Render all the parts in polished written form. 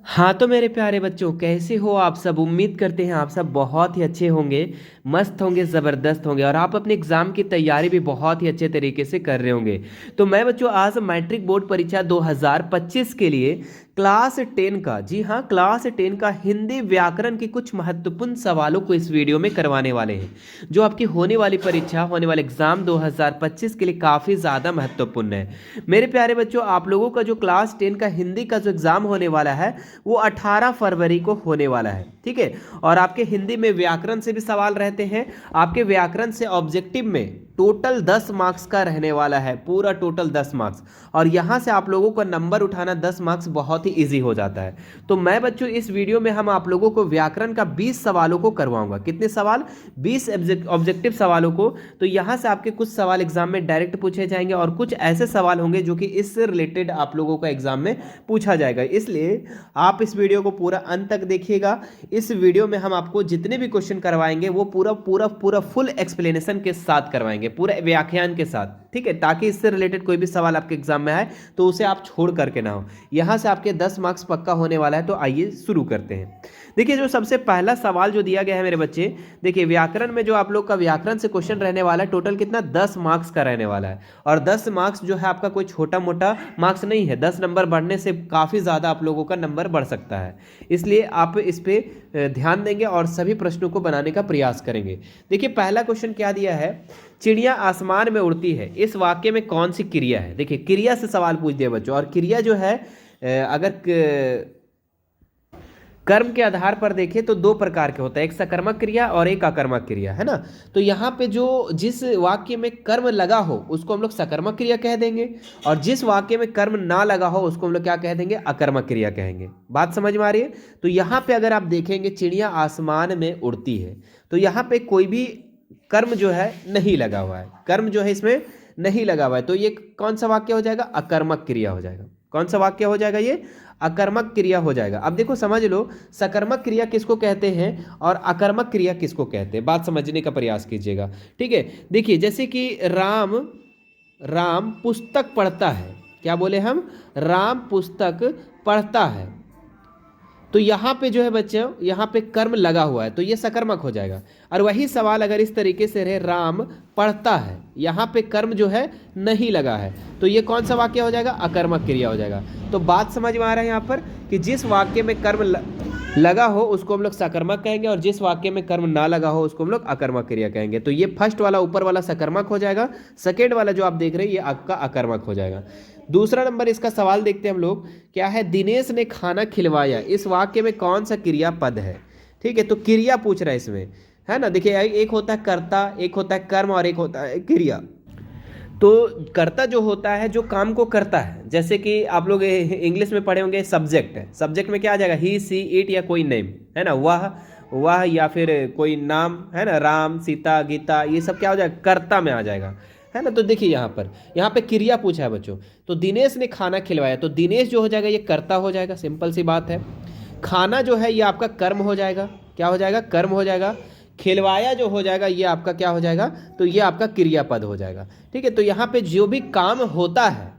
हाँ तो मेरे प्यारे बच्चों, कैसे हो आप सब। उम्मीद करते हैं आप सब बहुत ही अच्छे होंगे, मस्त होंगे, ज़बरदस्त होंगे और आप अपने एग्ज़ाम की तैयारी भी बहुत ही अच्छे तरीके से कर रहे होंगे। तो मैं बच्चों आज मैट्रिक बोर्ड परीक्षा 2025 के लिए क्लास 10 का, जी हाँ, क्लास 10 का हिंदी व्याकरण के कुछ महत्वपूर्ण सवालों को इस वीडियो में करवाने वाले हैं, जो आपकी होने वाली परीक्षा, होने वाले एग्ज़ाम 2025 के लिए काफ़ी ज़्यादा महत्वपूर्ण है। मेरे प्यारे बच्चों, आप लोगों का जो क्लास 10 का हिंदी का जो एग्ज़ाम होने वाला है वो 18 फरवरी को होने वाला है, ठीक है। और आपके हिंदी में व्याकरण से भी सवाल रहते हैं। आपके व्याकरण से ऑब्जेक्टिव में टोटल 10 मार्क्स का रहने वाला है, पूरा टोटल 10 मार्क्स। और यहाँ से आप लोगों को नंबर उठाना 10 मार्क्स बहुत ही इजी हो जाता है। तो मैं बच्चों इस वीडियो में हम आप लोगों को व्याकरण का 20 सवालों को करवाऊंगा। कितने सवाल? 20 ऑब्जेक्टिव सवालों को। तो यहाँ से आपके कुछ सवाल एग्जाम में डायरेक्ट पूछे जाएंगे और कुछ ऐसे सवाल होंगे जो कि इससे रिलेटेड आप लोगों को एग्जाम में पूछा जाएगा। इसलिए आप इस वीडियो को पूरा अंत तक देखिएगा। इस वीडियो में हम आपको जितने भी क्वेश्चन करवाएंगे वो पूरा पूरा पूरा फुल एक्सप्लेनेशन के साथ करवाएंगे, पूरे व्याख्यान के साथ, ठीक है, ताकि इससे रिलेटेड कोई भी सवाल आपके एग्जाम में आए तो उसे आप छोड़ करके ना हो। यहां से आपके 10 मार्क्स पक्का होने वाला है। तो आइए शुरू करते हैं। देखिए, जो सबसे पहला सवाल जो दिया गया है मेरे बच्चे, देखिए व्याकरण में जो आप लोग का व्याकरण से क्वेश्चन रहने वाला है, टोटल कितना? 10 मार्क्स का रहने वाला है। और 10 मार्क्स जो है आपका कोई छोटा मोटा मार्क्स नहीं है। 10 नंबर बढ़ने से काफ़ी ज़्यादा आप लोगों का नंबर बढ़ सकता है। इसलिए आप इस पर ध्यान देंगे और सभी प्रश्नों को बनाने का प्रयास करेंगे। देखिए पहला क्वेश्चन क्या दिया है, चिड़िया आसमान में उड़ती है, इस वाक्य में कौन सी क्रिया है? देखिए क्रिया से सवाल पूछ दिया बच्चों। और क्रिया जो है अगर कर्म के आधार पर देखें तो दो प्रकार के होता है, एक सकर्मक क्रिया और एक अकर्मक क्रिया, है ना। तो यहाँ पे जो जिस वाक्य में कर्म लगा हो उसको हम लोग सकर्मक क्रिया कह देंगे, और जिस वाक्य में कर्म ना लगा हो उसको हम लोग क्या कह देंगे? अकर्मक क्रिया कहेंगे। बात समझ में आ रही है? तो यहाँ पे अगर आप देखेंगे चिड़िया आसमान में उड़ती है, तो यहाँ पे कोई भी कर्म जो है नहीं लगा हुआ है, कर्म जो है इसमें नहीं लगा हुआ है। तो ये कौन सा वाक्य हो जाएगा? अकर्मक क्रिया हो जाएगा। कौन सा वाक्य हो जाएगा? ये अकर्मक क्रिया हो जाएगा। अब देखो समझ लो, सकर्मक क्रिया किसको कहते हैं और अकर्मक क्रिया किसको कहते हैं, बात समझने का प्रयास कीजिएगा, ठीक है। देखिए जैसे कि राम राम पुस्तक पढ़ता है, क्या बोले हम? राम पुस्तक पढ़ता है। तो यहाँ पे जो है बच्चों, यहाँ पे कर्म लगा हुआ है तो ये सकर्मक हो जाएगा। और वही सवाल अगर इस तरीके से रहे, राम पढ़ता है, यहाँ पे कर्म जो है नहीं लगा है, तो ये कौन सा वाक्य हो जाएगा? अकर्मक क्रिया हो जाएगा। तो बात समझ में आ रहा है यहाँ पर कि जिस वाक्य में कर्म लगा हो उसको हम लोग सकर्मक कहेंगे, और जिस वाक्य में कर्म ना लगा हो उसको हम लोग अकर्मक क्रिया कहेंगे। तो ये फर्स्ट वाला ऊपर वाला सकर्मक हो जाएगा, सेकेंड वाला जो आप देख रहे हैं ये आपका अकर्मक हो जाएगा। दूसरा नंबर इसका सवाल देखते हैं हम लोग, क्या है? दिनेश ने खाना खिलवाया, इस वाक्य में कौन सा क्रिया पद है? ठीक है, तो क्रिया पूछ रहा है इसमें, है ना। देखिए एक होता है कर्ता, एक होता है कर्म और एक होता है क्रिया। तो कर्ता जो होता है जो काम को करता है, जैसे कि आप लोग इंग्लिश में पढ़े होंगे सब्जेक्ट है, सब्जेक्ट में क्या आ जाएगा? ही, सी, इट या कोई नेम, है ना, वह या फिर कोई नाम, है ना, राम, सीता, गीता, ये सब क्या हो जाएगा? कर्ता में आ जाएगा, है ना। तो देखिए यहाँ पे क्रिया पूछा है बच्चों, तो दिनेश ने खाना खिलवाया, तो दिनेश जो हो जाएगा ये कर्ता हो जाएगा, सिंपल सी बात है। खाना जो है ये आपका कर्म हो जाएगा, क्या हो जाएगा? कर्म हो जाएगा। खिलवाया जो हो जाएगा ये आपका क्या हो जाएगा? तो ये आपका क्रियापद हो जाएगा, ठीक है। तो यहाँ पे जो भी काम होता है,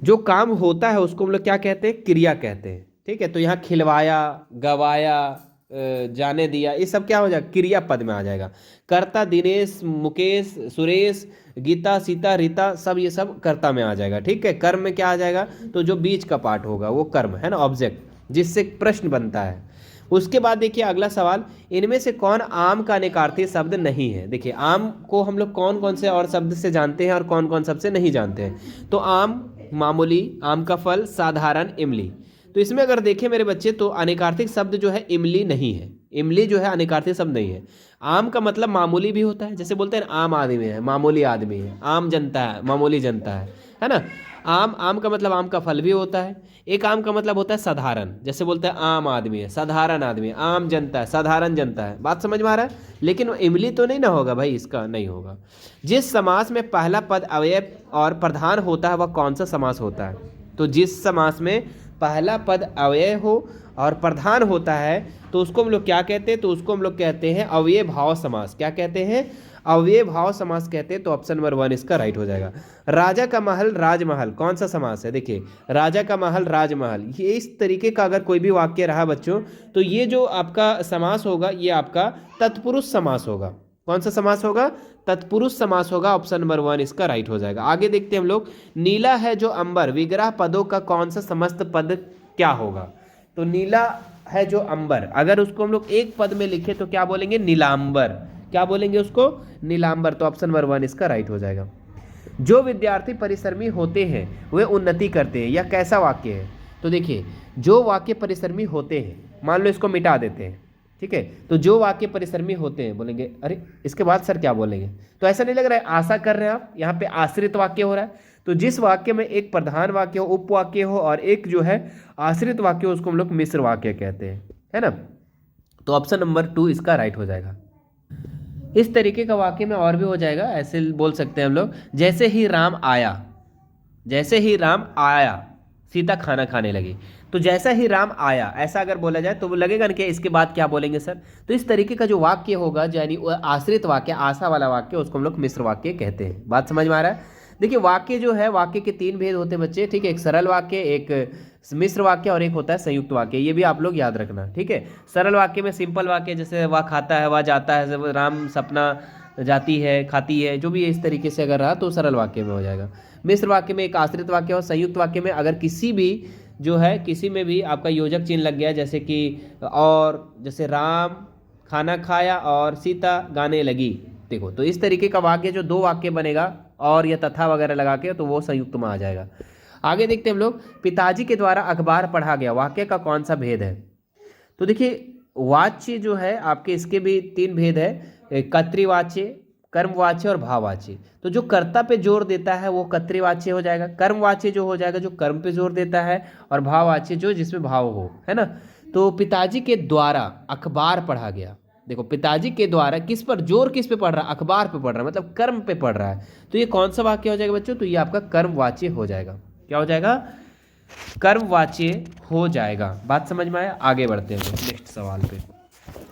जो काम होता है उसको हम लोग क्या कहते हैं? क्रिया कहते हैं, ठीक है। तो यहाँ खिलवाया, गवाया, जाने दिया, ये सब क्या हो जाएगा? क्रियापद में आ जाएगा। कर्ता दिनेश, मुकेश, सुरेश, गीता, सीता, रीता, सब ये सब कर्ता में आ जाएगा, ठीक है। कर्म में क्या आ जाएगा? तो जो बीच का पार्ट होगा वो कर्म, है ना, ऑब्जेक्ट जिससे प्रश्न बनता है। उसके बाद देखिए अगला सवाल, इनमें से कौन आम का अनेकार्थी शब्द नहीं है? देखिए आम को हम लोग कौन कौन से और शब्द से जानते हैं और कौन कौन शब्द से नहीं जानते हैं। तो आम, मामूली, आम का फल, साधारण, इमली। तो इसमें अगर देखें मेरे बच्चे तो अनेकार्थिक शब्द जो है इमली नहीं है, इमली जो है अनेकार्थिक शब्द नहीं है। आम का मतलब मामूली भी होता है, जैसे बोलते हैं आम आदमी है, मामूली आदमी है, आम जनता है, मामूली जनता है ना। आम का मतलब आम का फल भी होता है। एक आम का मतलब होता है साधारण, जैसे बोलते हैं आम आदमी है, साधारण आदमी है, आम जनता है, साधारण जनता है। बात समझ में आ रहा है? लेकिन वो इमली तो नहीं ना होगा भाई, इसका नहीं होगा। जिस समास में पहला पद अवयव और प्रधान होता है वह कौन सा समास होता है? तो जिस समास में पहला पद अव्यय हो और प्रधान होता है तो उसको हम लोग क्या कहते हैं? तो उसको हम लोग कहते हैं अव्यय भाव समास। क्या कहते हैं? अव्यय भाव समास कहते हैं, तो ऑप्शन नंबर 1 इसका राइट हो जाएगा। राजा का महल राजमहल कौन सा समास है? देखिए राजा का महल राजमहल, ये इस तरीके का अगर कोई भी वाक्य रहा बच्चों, तो ये जो आपका समास होगा ये आपका तत्पुरुष समास होगा। कौन सा समास होगा? तत्पुरुष समास होगा। ऑप्शन नंबर 1 इसका राइट हो जाएगा। आगे देखते हैं हम लोग, नीला है जो अंबर, विग्रह पदों का कौन सा समस्त पद क्या होगा? तो नीला है जो अंबर, अगर उसको हम लोग एक पद में लिखे तो क्या बोलेंगे? नीलांबर। क्या बोलेंगे उसको? नीलांबर। तो ऑप्शन नंबर 1 इसका राइट हो जाएगा। जो विद्यार्थी परिश्रमी होते हैं वे उन्नति करते हैं, यह कैसा वाक्य है? तो देखिए जो वाक्य परिश्रमी होते हैं, मान लो इसको मिटा देते हैं, ठीक है, तो जो वाक्य परिश्रमी होते हैं, बोलेंगे अरे इसके बाद सर क्या बोलेंगे? तो ऐसा नहीं लग रहा है आशा कर रहे हैं आप, यहाँ पे आश्रित वाक्य हो रहा है। तो जिस वाक्य में एक प्रधान वाक्य हो, उपवाक्य हो और एक जो है आश्रित वाक्य हो, उसको हम लोग मिश्र वाक्य कहते हैं, है ना। तो ऑप्शन नंबर 2 इसका राइट हो जाएगा। इस तरीके का वाक्य में और भी हो जाएगा, ऐसे बोल सकते हैं हम लोग, जैसे ही राम आया, जैसे ही राम आया सीता खाना खाने लगी। तो जैसा ही राम आया ऐसा अगर बोला जाए तो वो लगेगा ना कि इसके बाद क्या बोलेंगे सर। तो इस तरीके का जो वाक्य होगा, यानी आश्रित वाक्य, आशा वाला वाक्य, उसको हम लोग मिश्र वाक्य कहते हैं। बात समझ में आ रहा है? देखिए वाक्य जो है, वाक्य के 3 भेद होते हैं बच्चे, ठीक है, एक सरल वाक्य, एक मिश्र वाक्य और एक होता है संयुक्त वाक्य। ये भी आप लोग याद रखना, ठीक है। सरल वाक्य में सिंपल वाक्य, जैसे वह खाता है, वह जाता है, राम सपना जाती है, खाती है, जो भी इस तरीके से अगर रहा तो सरल वाक्य में हो जाएगा। मिश्र वाक्य में एक आश्रित वाक्य और संयुक्त वाक्य में अगर किसी भी जो है, किसी में भी आपका योजक चिन्ह लग गया, जैसे कि और, जैसे राम खाना खाया और सीता गाने लगी, देखो तो इस तरीके का वाक्य जो 2 वाक्य बनेगा और या तथा वगैरह लगा के, तो वो संयुक्त में आ जाएगा। आगे देखते हैं हम लोग, पिताजी के द्वारा अखबार पढ़ा गया, वाक्य का कौन सा भेद है? तो देखिए वाच्य जो है आपके, इसके भी 3 भेद है, कर्तृवाच्य, कर्मवाच्य और भाववाच्य। तो जो कर्ता पे जोर देता है वो कर्तृवाच्य हो जाएगा, कर्मवाच्य जो हो जाएगा जो कर्म पे जोर देता है, और भाववाच्य जो जिसमें भाव हो, है ना। तो पिताजी के द्वारा अखबार पढ़ा गया, देखो पिताजी के द्वारा किस पर जोर, किस पे पढ़ रहा है? अखबार पे पढ़ रहा है, मतलब कर्म पे पढ़ रहा है। तो ये कौन सा वाक्य हो जाएगा बच्चों? तो ये आपका कर्मवाच्य हो जाएगा। क्या हो जाएगा? कर्मवाच्य हो जाएगा। बात समझ में आया? आगे बढ़ते हैं नेक्स्ट सवाल पे।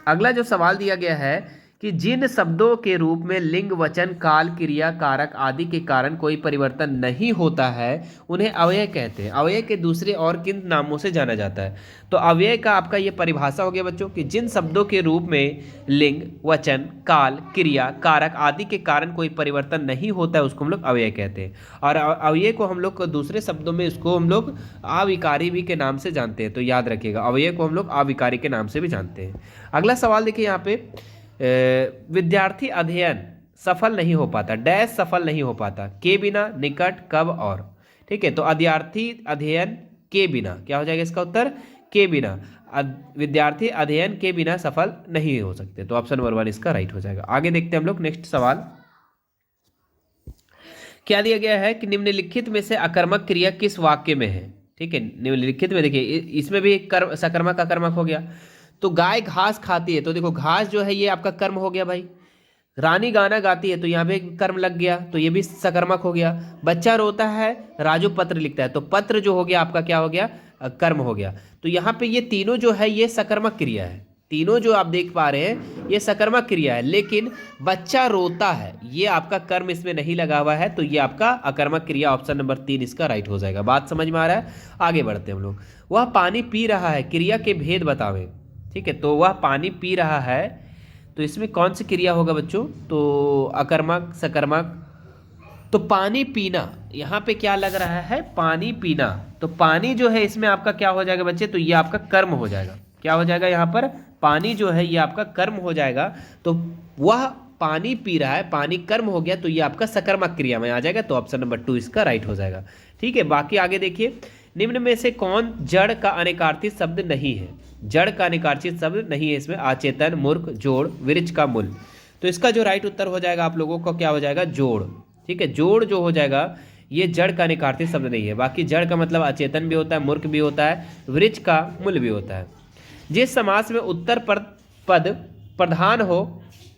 अगला जो सवाल दिया गया है कि जिन शब्दों के रूप में लिंग, वचन, काल, क्रिया, कारक आदि के कारण कोई परिवर्तन नहीं होता है उन्हें अव्यय कहते हैं। अव्यय के दूसरे और किन नामों से जाना जाता है? तो अव्यय का आपका ये परिभाषा हो गया बच्चों कि जिन शब्दों के रूप में लिंग, वचन, काल, क्रिया, कारक आदि के कारण कोई परिवर्तन नहीं होता है उसको हम लोग अव्यय कहते हैं। और अव्यय को हम लोग दूसरे शब्दों में इसको हम लोग अविकारी भी के नाम से जानते हैं। तो याद रखिएगा, अव्यय को हम लोग अविकारी के नाम से भी जानते हैं। अगला सवाल देखिए यहाँ पे, विद्यार्थी अध्ययन सफल नहीं हो पाता, डैश सफल नहीं हो पाता, के बिना, निकट, कब और, ठीक है। तो विद्यार्थी अध्ययन के बिना, क्या हो जाएगा इसका उत्तर? के बिना। विद्यार्थी अध्ययन के बिना सफल नहीं हो सकते, तो ऑप्शन नंबर 1 इसका राइट हो जाएगा। आगे देखते हैं हम लोग नेक्स्ट सवाल। क्या दिया गया है कि निम्नलिखित में से अकर्मक क्रिया किस वाक्य में है? ठीक है, निम्नलिखित में देखिए इसमें भी कर्म, सकर्मक अकर्मक हो गया। तो गाय घास खाती है, तो देखो घास जो है ये आपका कर्म हो गया भाई। रानी गाना गाती है, तो यहाँ पे कर्म लग गया, तो ये भी सकर्मक हो गया। बच्चा रोता है, राजू पत्र लिखता है, तो पत्र जो हो गया आपका क्या हो गया? कर्म हो गया। तो यहाँ पे ये तीनों जो है ये सकर्मक क्रिया है, तीनों जो आप देख पा रहे हैं ये सकर्मक क्रिया है। लेकिन बच्चा रोता है ये आपका कर्म इसमें नहीं लगा हुआ है, तो ये आपका अकर्मक क्रिया, ऑप्शन नंबर 3 इसका राइट हो जाएगा। बात समझ में आ रहा है? आगे बढ़ते हैं हम लोग। वह पानी पी रहा है, क्रिया के भेद बतावें, ठीक है। तो वह पानी पी रहा है, तो इसमें कौन सी क्रिया होगा बच्चों? तो अकर्मक, सकर्मक। तो पानी पीना, यहाँ पे क्या लग रहा है? पानी पीना। तो पानी जो है इसमें आपका क्या हो जाएगा बच्चे? तो ये आपका कर्म हो जाएगा। क्या हो जाएगा यहाँ पर? पानी जो है ये आपका कर्म हो जाएगा। तो वह पानी पी रहा है, पानी कर्म हो गया, तो ये आपका सकर्मक क्रिया में आ जाएगा। तो ऑप्शन नंबर 2 इसका राइट हो जाएगा। ठीक है, बाकी आगे देखिए, निम्न में से कौन जड़ का अनेकार्थी शब्द नहीं है? जड़ का अनेकार्थी शब्द नहीं है इसमें। अचेतन, मूर्ख, जोड़, वृक्ष का मूल। तो इसका जो राइट उत्तर हो जाएगा आप लोगों को क्या हो जाएगा? जोड़। ठीक है, जोड़ जो हो जाएगा ये जड़ का अनेकार्थी शब्द नहीं है। बाकी जड़ का मतलब अचेतन भी होता है, मूर्ख भी होता है, वृक्ष का मूल भी होता है। जिस समास में उत्तर पद प्रधान हो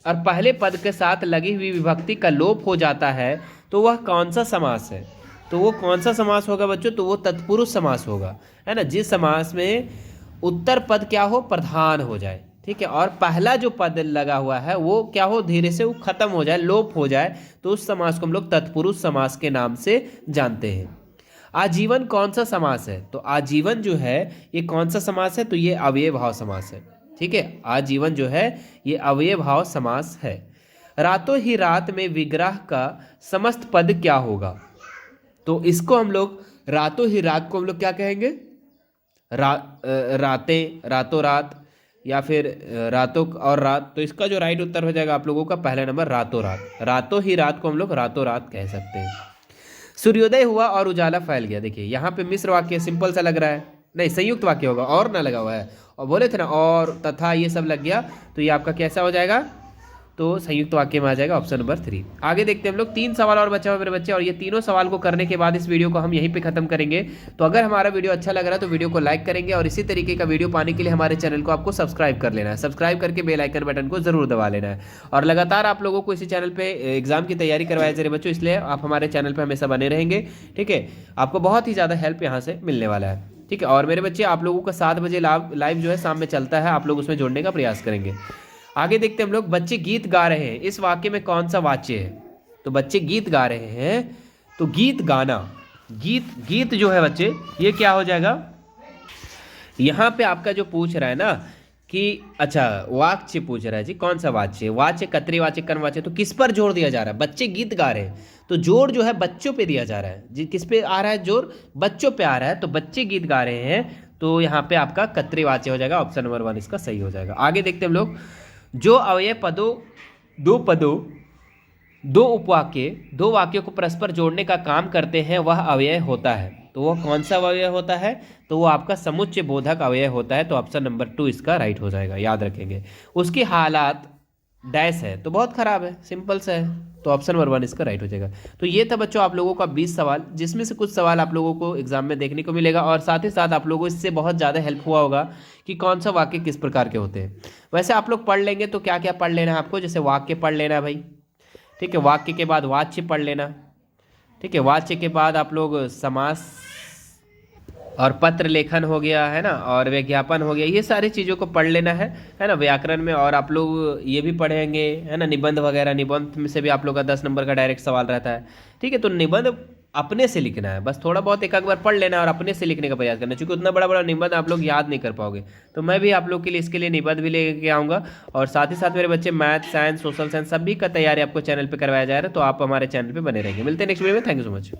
और पहले पद के साथ लगी हुई विभक्ति का लोप हो जाता है तो वह कौन सा समास है? तो वो कौन सा समास होगा बच्चों? तो वो तत्पुरुष समास होगा, है ना। जिस समास में उत्तर पद क्या हो? प्रधान हो जाए, ठीक है, और पहला जो पद लगा हुआ है वो क्या हो, धीरे से वो खत्म हो जाए, लोप हो जाए, तो उस समास को हम लोग तत्पुरुष समास के नाम से जानते हैं। आजीवन कौन सा समास है, तो आजीवन जो है ये कौन सा समास है, तो ये अव्यय भाव समास है। ठीक है, आजीवन जो है ये अव्यय भाव समास है। रातों ही रात में विग्रह का समस्त पद क्या होगा, तो इसको हम लोग रातों ही रात को हम लोग क्या कहेंगे, रातें, रातों रात, या फिर रातों और रात। तो इसका जो राइट उत्तर हो जाएगा आप लोगों का पहला नंबर रातों रात। रातों ही रात को हम लोग रातों रात कह सकते हैं। सूर्योदय हुआ और उजाला फैल गया, देखिए यहाँ पे मिश्र वाक्य सिंपल सा लग रहा है, नहीं संयुक्त वाक्य होगा, और ना लगा हुआ है, और बोले थे ना और तथा ये सब लग गया, तो ये आपका कैसा हो जाएगा, तो संयुक्त वाक्य में आ जाएगा ऑप्शन नंबर 3। आगे देखते हैं हम लोग, 3 सवाल और बचा हुआ मेरे बच्चे, और ये तीनों सवाल को करने के बाद इस वीडियो को हम यहीं पे खत्म करेंगे। तो अगर हमारा वीडियो अच्छा लग रहा है तो वीडियो को लाइक करेंगे, और इसी तरीके का वीडियो पाने के लिए हमारे चैनल को आपको सब्सक्राइब कर लेना है, सब्सक्राइब करके बेल आइकन बटन को जरूर दबा लेना है। और लगातार आप लोगों को इसी चैनल पर एग्जाम की तैयारी करवाया जा रही है बच्चों, इसलिए आप हमारे चैनल पर हमेशा बने रहेंगे। ठीक है, आपको बहुत ही ज़्यादा हेल्प यहाँ से मिलने वाला है। ठीक है, और मेरे बच्चे आप लोगों का 7 बजे लाइव जो है शाम में चलता है, आप लोग उसमें जोड़ने का प्रयास करेंगे। आगे देखते हैं हम लोग, बच्चे गीत गा रहे हैं, इस वाक्य में कौन सा वाच्य है, तो बच्चे गीत गा रहे हैं, तो गीत गाना, गीत जो है बच्चे ये क्या हो जाएगा, यहाँ पे आपका जो पूछ रहा है ना कि अच्छा वाच्य पूछ रहा है जी, कौन सा वाच्य, वाच्य कर्तृवाच्य कर्मवाच्य, तो किस पर जोर दिया जा रहा है, बच्चे गीत गा रहे हैं, तो जोर जो है बच्चों पे दिया जा रहा है जी, किस पे आ रहा है जोर, बच्चों पे आ रहा है, तो बच्चे गीत गा रहे हैं, तो यहाँ पे आपका कर्तृवाच्य हो जाएगा, ऑप्शन नंबर 1 इसका सही हो जाएगा। आगे देखते हैं हम लोग, जो अव्यय दो उपवाक्य, 2 वाक्यों को परस्पर जोड़ने का काम करते हैं वह अव्यय होता है, तो वह कौन सा अव्यय होता है, तो वो आपका समुच्चय बोधक अव्यय होता है, तो ऑप्शन नंबर 2 इसका राइट हो जाएगा, याद रखेंगे। उसकी हालात डैश है, तो बहुत खराब है, सिंपल सा है, तो ऑप्शन नंबर 1 इसका राइट हो जाएगा। तो ये था बच्चों आप लोगों का 20 सवाल, जिसमें से कुछ सवाल आप लोगों को एग्जाम में देखने को मिलेगा, और साथ ही साथ आप लोगों को इससे बहुत ज़्यादा हेल्प हुआ होगा कि कौन सा वाक्य किस प्रकार के होते हैं। वैसे आप लोग पढ़ लेंगे तो क्या क्या पढ़ लेना है आपको, जैसे वाक्य पढ़ लेना है भाई, ठीक है, वाक्य के बाद वाच्य पढ़ लेना, ठीक है, वाच्य के बाद आप लोग समास और पत्र लेखन हो गया है ना, और विज्ञापन हो गया, ये सारी चीज़ों को पढ़ लेना है ना व्याकरण में। और आप लोग ये भी पढ़ेंगे है ना निबंध वगैरह, निबंध में से भी आप लोग का 10 नंबर का डायरेक्ट सवाल रहता है। ठीक है, तो निबंध अपने से लिखना है, बस थोड़ा बहुत एक बार पढ़ लेना और अपने से लिखने का प्रयास करना, क्योंकि उतना बड़ा बड़ा निबंध आप लोग याद नहीं कर पाओगे। तो मैं भी आप लोग के लिए इसके लिए निबंध भी लेके आऊँगा, और साथ ही साथ मेरे बच्चे मैथ, साइंस, सोशल साइंस सभी का तैयारी आपको चैनल पर करवाया जा रहा है, तो आप हमारे चैनल पर बने रहेंगे। मिलते हैं नेक्स्ट वीडियो में, थैंक यू सो मच।